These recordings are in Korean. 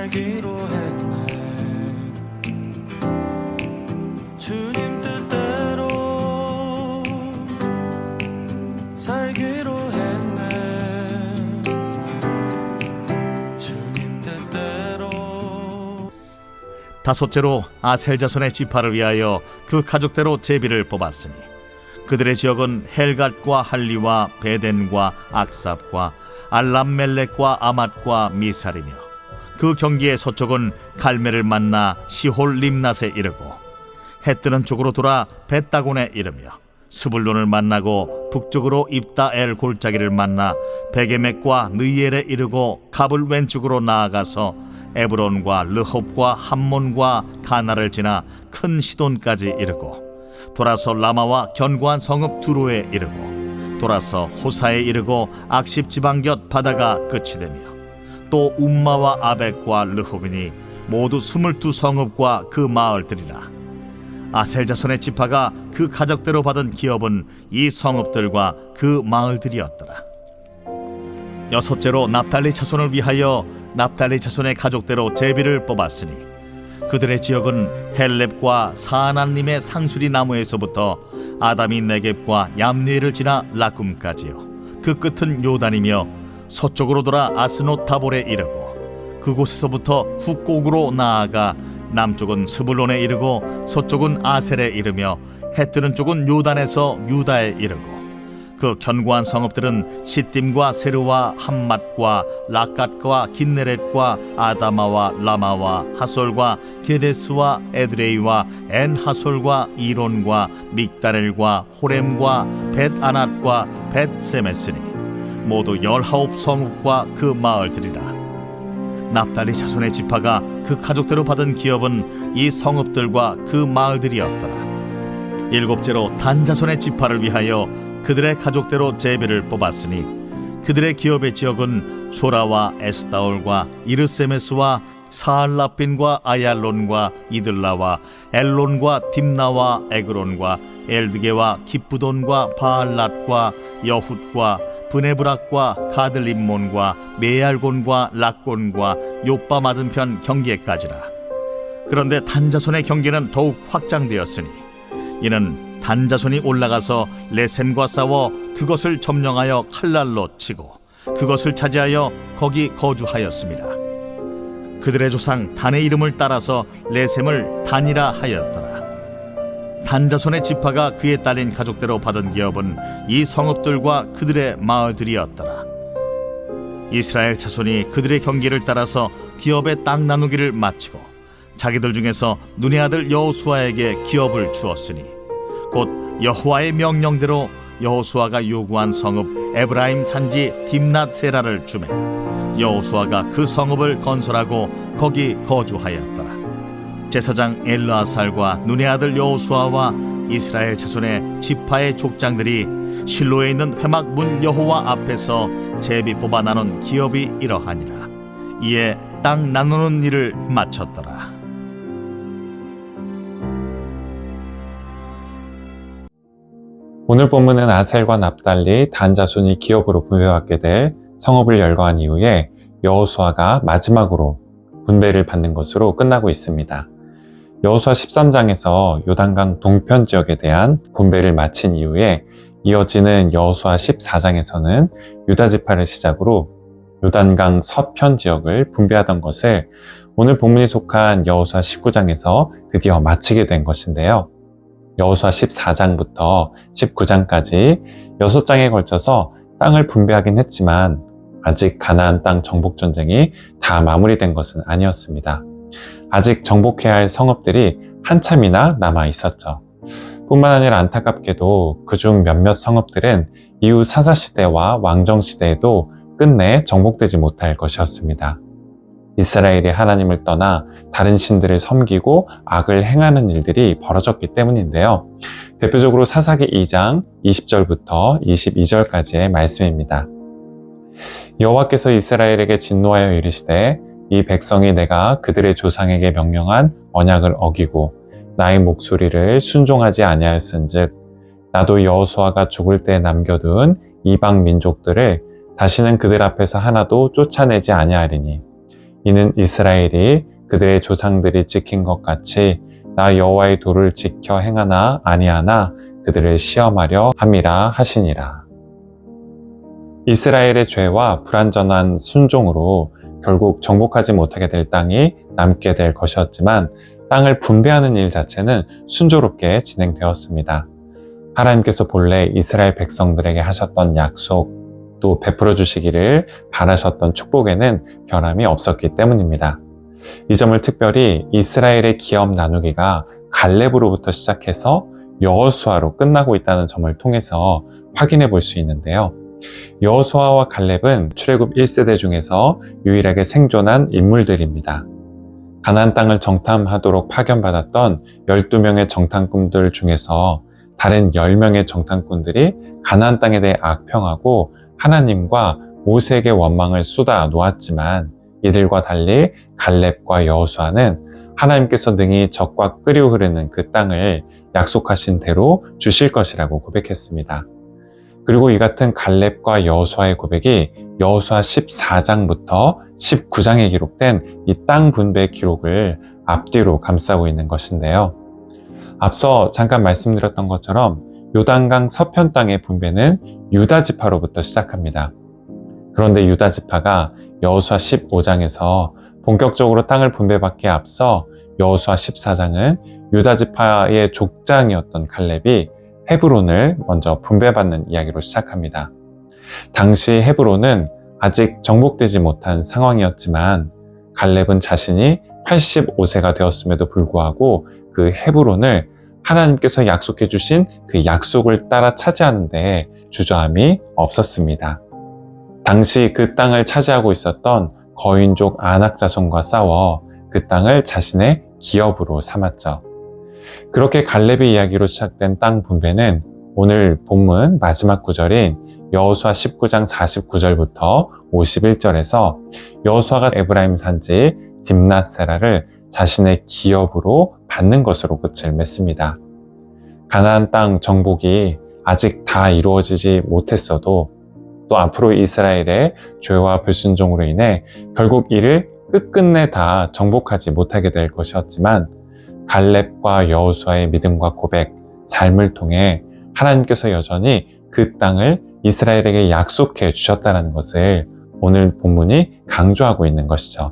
살기로 했네. 주님 뜻대로 살기로 했네. 주님 뜻대로. 다섯째로 아셀 자손의 지파를 위하여 그 가족대로 제비를 뽑았으니 그들의 지역은 헬갓과 할리와 베덴과 악삽과 알람멜렉과 아맛과 미살이며 그 경기의 서쪽은 갈멜을 만나 시홀 림낫에 이르고 해 뜨는 쪽으로 돌아 벳다곤에 이르며 스불론을 만나고 북쪽으로 입다엘 골짜기를 만나 베게멕과 느이엘에 이르고 갑을 왼쪽으로 나아가서 에브론과 르홉과 함몬과 가나를 지나 큰 시돈까지 이르고 돌아서 라마와 견고한 성읍 두로에 이르고 돌아서 호사에 이르고 악십 지방 곁 바다가 끝이 되며 또 움마와 아벡과 르홉이니 모두 22성읍과 그 마을들이라. 아셀 자손의 지파가 그 가족대로 받은 기업은 이 성읍들과 그 마을들이었더라. 여섯째로 납달리 자손을 위하여 납달리 자손의 가족대로 제비를 뽑았으니 그들의 지역은 헬렙과 사아난림의 상수리 나무에서부터 아담이 네겝과 얌리엘을 지나 라쿰까지요. 그 끝은 요단이며 서쪽으로 돌아 아스노 타볼에 이르고 그곳에서부터 훅곡으로 나아가 남쪽은 스불론에 이르고 서쪽은 아셀에 이르며 해 뜨는 쪽은 요단에서 유다에 이르고 그 견고한 성읍들은 시딤과 세르와 함맛과 라갓과 긴네렛과 아다마와 라마와 하솔과 게데스와 에드레이와 엔하솔과 이론과 믹다렐과 호렘과 벳아낫과 벳세메스니 모두 19성읍과 그 마을들이라. 납달리 자손의 지파가 그 가족대로 받은 기업은 이 성읍들과 그 마을들이었더라. 일곱째로 단 자손의 지파를 위하여 그들의 가족대로 제비를 뽑았으니 그들의 기업의 지역은 소라와 에스다올과 이르세메스와 사알라핀과 아얄론과 이들라와 엘론과 딥나와 에그론과 엘드게와 기쁘돈과 바알랏과 여훗과 브네브락과 가들림몬과 메알곤과 락곤과 요빠 맞은편 경계까지라. 그런데 단자손의 경계는 더욱 확장되었으니 이는 단자손이 올라가서 레셈과 싸워 그것을 점령하여 칼날로 치고 그것을 차지하여 거기 거주하였습니다. 그들의 조상 단의 이름을 따라서 레셈을 단이라 하였더라. 단자손의 지파가 그에 딸린 가족대로 받은 기업은 이 성읍들과 그들의 마을들이었더라. 이스라엘 자손이 그들의 경계를 따라서 기업의 땅 나누기를 마치고 자기들 중에서 눈의 아들 여호수아에게 기업을 주었으니 곧 여호와의 명령대로 여호수아가 요구한 성읍 에브라임 산지 딥낫세라를 주매 여호수아가 그 성읍을 건설하고 거기 거주하였더라. 제사장 엘르아살과 눈의 아들 여호수아와 이스라엘 자손의 지파의 족장들이 실로에 있는 회막 문 여호와 앞에서 제비 뽑아 나눈 기업이 이러하니라. 이에 땅 나누는 일을 마쳤더라. 오늘 본문은 아셀과 납달리 단 자손이 기업으로 분배받게 될 성읍을 열거한 이후에 여호수아가 마지막으로 분배를 받는 것으로 끝나고 있습니다. 여호수아 13장에서 요단강 동편 지역에 대한 분배를 마친 이후에 이어지는 여호수아 14장에서는 유다 지파를 시작으로 요단강 서편 지역을 분배하던 것을 오늘 본문이 속한 여호수아 19장에서 드디어 마치게 된 것인데요. 여호수아 14장부터 19장까지 6장에 걸쳐서 땅을 분배하긴 했지만 아직 가나안 땅 정복 전쟁이 다 마무리된 것은 아니었습니다. 아직 정복해야 할 성읍들이 한참이나 남아 있었죠. 뿐만 아니라 안타깝게도 그중 몇몇 성읍들은 이후 사사시대와 왕정시대에도 끝내 정복되지 못할 것이었습니다. 이스라엘이 하나님을 떠나 다른 신들을 섬기고 악을 행하는 일들이 벌어졌기 때문인데요. 대표적으로 사사기 2장 20절부터 22절까지의 말씀입니다. 여호와께서 이스라엘에게 진노하여 이르시되 이 백성이 내가 그들의 조상에게 명령한 언약을 어기고 나의 목소리를 순종하지 아니하였은즉 나도 여호수아가 죽을 때 남겨둔 이방 민족들을 다시는 그들 앞에서 하나도 쫓아내지 아니하리니 이는 이스라엘이 그들의 조상들이 지킨 것 같이 나 여호와의 도를 지켜 행하나 아니하나 그들을 시험하려 함이라 하시니라. 이스라엘의 죄와 불완전한 순종으로 결국 정복하지 못하게 될 땅이 남게 될 것이었지만 땅을 분배하는 일 자체는 순조롭게 진행되었습니다. 하나님께서 본래 이스라엘 백성들에게 하셨던 약속, 또 베풀어 주시기를 바라셨던 축복에는 변함이 없었기 때문입니다. 이 점을 특별히 이스라엘의 기업 나누기가 갈렙으로부터 시작해서 여호수아로 끝나고 있다는 점을 통해서 확인해 볼 수 있는데요. 여호수아와 갈렙은 출애굽 1세대 중에서 유일하게 생존한 인물들입니다. 가나안 땅을 정탐하도록 파견받았던 12명의 정탐꾼들 중에서 다른 10명의 정탐꾼들이 가나안 땅에 대해 악평하고 하나님과 모세에게 원망을 쏟아 놓았지만 이들과 달리 갈렙과 여호수아는 하나님께서 능히 적과 끓여 흐르는 그 땅을 약속하신 대로 주실 것이라고 고백했습니다. 그리고 이 같은 갈렙과 여호수아의 고백이 여호수아 14장부터 19장에 기록된 이 땅 분배 기록을 앞뒤로 감싸고 있는 것인데요. 앞서 잠깐 말씀드렸던 것처럼 요단강 서편 땅의 분배는 유다 지파로부터 시작합니다. 그런데 유다 지파가 여호수아 15장에서 본격적으로 땅을 분배받기에 앞서 여호수아 14장은 유다 지파의 족장이었던 갈렙이 헤브론을 먼저 분배받는 이야기로 시작합니다. 당시 헤브론은 아직 정복되지 못한 상황이었지만 갈렙은 자신이 85세가 되었음에도 불구하고 그 헤브론을 하나님께서 약속해 주신 그 약속을 따라 차지하는데 주저함이 없었습니다. 당시 그 땅을 차지하고 있었던 거인족 아낙 자손과 싸워 그 땅을 자신의 기업으로 삼았죠. 그렇게 갈렙의 이야기로 시작된 땅 분배는 오늘 본문 마지막 구절인 여호수아 19장 49절부터 51절에서 여호수아가 에브라임 산지 딥낫세라를 자신의 기업으로 받는 것으로 끝을 맺습니다. 가나안 땅 정복이 아직 다 이루어지지 못했어도 또 앞으로 이스라엘의 죄와 불순종으로 인해 결국 이를 끝끝내 다 정복하지 못하게 될 것이었지만 갈렙과 여호수아의 믿음과 고백, 삶을 통해 하나님께서 여전히 그 땅을 이스라엘에게 약속해 주셨다는 것을 오늘 본문이 강조하고 있는 것이죠.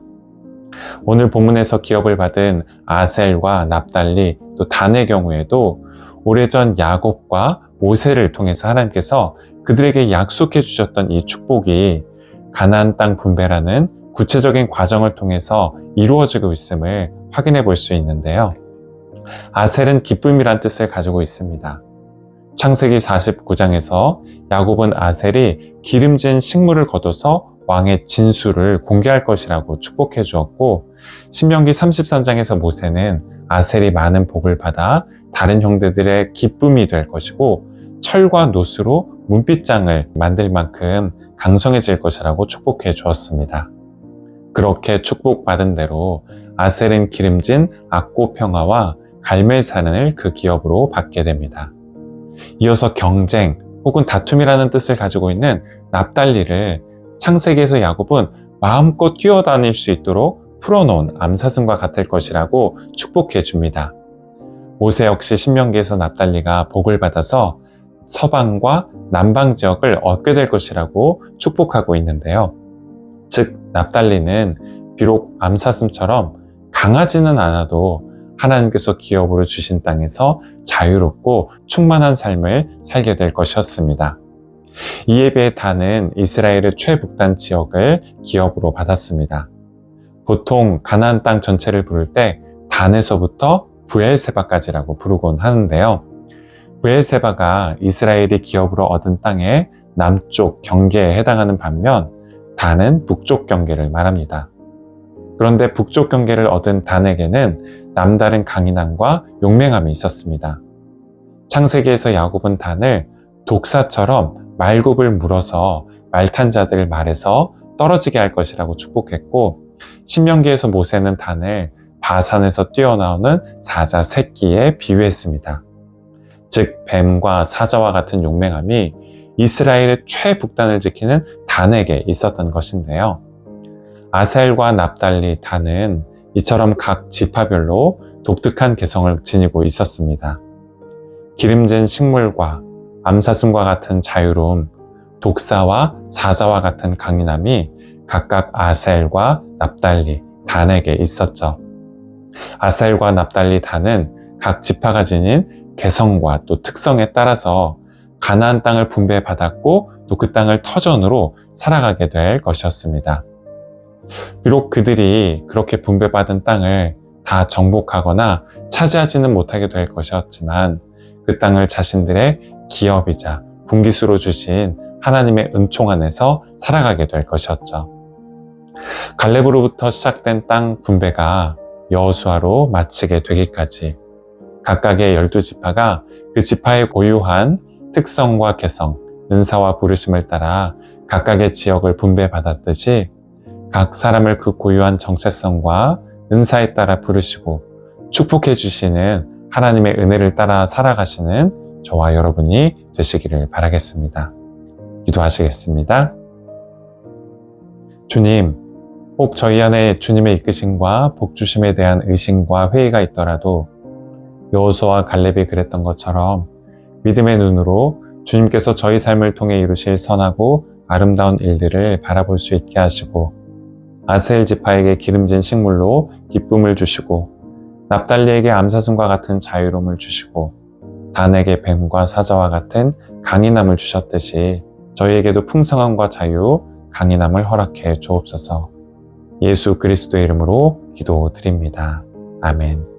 오늘 본문에서 기업을 받은 아셀과 납달리 또 단의 경우에도 오래전 야곱과 모세를 통해서 하나님께서 그들에게 약속해 주셨던 이 축복이 가나안 땅 분배라는 구체적인 과정을 통해서 이루어지고 있음을 확인해 볼 수 있는데요. 아셀은 기쁨이란 뜻을 가지고 있습니다. 창세기 49장에서 야곱은 아셀이 기름진 식물을 거둬서 왕의 진수를 공개할 것이라고 축복해 주었고, 신명기 33장에서 모세는 아셀이 많은 복을 받아 다른 형제들의 기쁨이 될 것이고 철과 노스로 문빗장을 만들 만큼 강성해질 것이라고 축복해 주었습니다. 그렇게 축복받은 대로 아셀은 기름진 악고 평화와 갈멜산을 그 기업으로 받게 됩니다. 이어서 경쟁 혹은 다툼이라는 뜻을 가지고 있는 납달리를 창세기에서 야곱은 마음껏 뛰어다닐 수 있도록 풀어놓은 암사슴과 같을 것이라고 축복해 줍니다. 모세 역시 신명기에서 납달리가 복을 받아서 서방과 남방 지역을 얻게 될 것이라고 축복하고 있는데요. 즉 납달리는 비록 암사슴처럼 강하지는 않아도 하나님께서 기업으로 주신 땅에서 자유롭고 충만한 삶을 살게 될 것이었습니다. 이에 비해 단은 이스라엘의 최북단 지역을 기업으로 받았습니다. 보통 가나안 땅 전체를 부를 때 단에서부터 브엘세바까지라고 부르곤 하는데요. 브엘세바가 이스라엘이 기업으로 얻은 땅의 남쪽 경계에 해당하는 반면 단은 북쪽 경계를 말합니다. 그런데 북쪽 경계를 얻은 단에게는 남다른 강인함과 용맹함이 있었습니다. 창세기에서 야곱은 단을 독사처럼 말굽을 물어서 말탄 자들 말에서 떨어지게 할 것이라고 축복했고, 신명기에서 모세는 단을 바산에서 뛰어나오는 사자 새끼에 비유했습니다. 즉 뱀과 사자와 같은 용맹함이 이스라엘의 최북단을 지키는 단에게 있었던 것인데요. 아셀과 납달리, 단은 이처럼 각 지파별로 독특한 개성을 지니고 있었습니다. 기름진 식물과 암사슴과 같은 자유로움, 독사와 사자와 같은 강인함이 각각 아셀과 납달리, 단에게 있었죠. 아셀과 납달리, 단은 각 지파가 지닌 개성과 또 특성에 따라서 가나안 땅을 분배받았고 또 그 땅을 터전으로 살아가게 될 것이었습니다. 비록 그들이 그렇게 분배받은 땅을 다 정복하거나 차지하지는 못하게 될 것이었지만 그 땅을 자신들의 기업이자 분깃으로 주신 하나님의 은총 안에서 살아가게 될 것이었죠. 갈렙으로부터 시작된 땅 분배가 여호수아로 마치게 되기까지 각각의 12지파가 그 지파의 고유한 특성과 개성, 은사와 부르심을 따라 각각의 지역을 분배받았듯이 각 사람을 그 고유한 정체성과 은사에 따라 부르시고 축복해 주시는 하나님의 은혜를 따라 살아가시는 저와 여러분이 되시기를 바라겠습니다. 기도하시겠습니다. 주님, 혹 저희 안에 주님의 이끄심과 복주심에 대한 의심과 회의가 있더라도 여호수아와 갈렙이 그랬던 것처럼 믿음의 눈으로 주님께서 저희 삶을 통해 이루실 선하고 아름다운 일들을 바라볼 수 있게 하시고 아셀 지파에게 기름진 식물로 기쁨을 주시고 납달리에게 암사슴과 같은 자유로움을 주시고 단에게 뱀과 사자와 같은 강인함을 주셨듯이 저희에게도 풍성함과 자유, 강인함을 허락해 주옵소서. 예수 그리스도의 이름으로 기도드립니다. 아멘.